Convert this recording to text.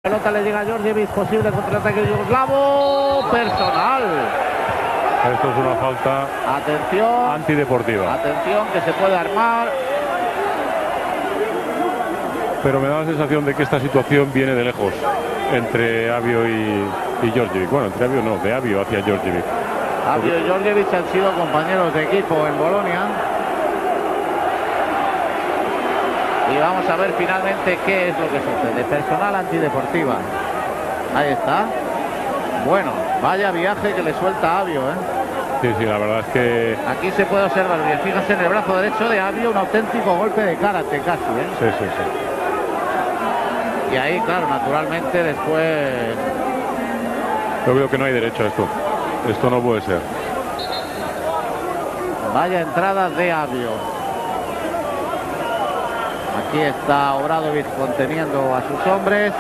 Pelota le llega a Djordjevic, posible contraataque yugoslavo, personal. Esto es una falta antideportiva. Atención, que se puede armar. Pero me da la sensación de que esta situación viene de lejos, entre Avio y Djordjevic. Bueno, entre Avio no, de Avio hacia Djordjevic. Avio y Djordjevic han sido compañeros de equipo en Bolonia. Y vamos a ver finalmente qué es lo que sucede. Personal antideportiva. Ahí está. Bueno, vaya viaje que le suelta a Avio, Sí, la verdad es que... Aquí se puede observar bien. Fíjense en el brazo derecho de Avio, un auténtico golpe de karate casi, Sí. Y ahí, claro, naturalmente después... Yo creo que no hay derecho a esto. Esto no puede ser. Vaya entrada de Avio. Aquí está Obradovic conteniendo a sus hombres.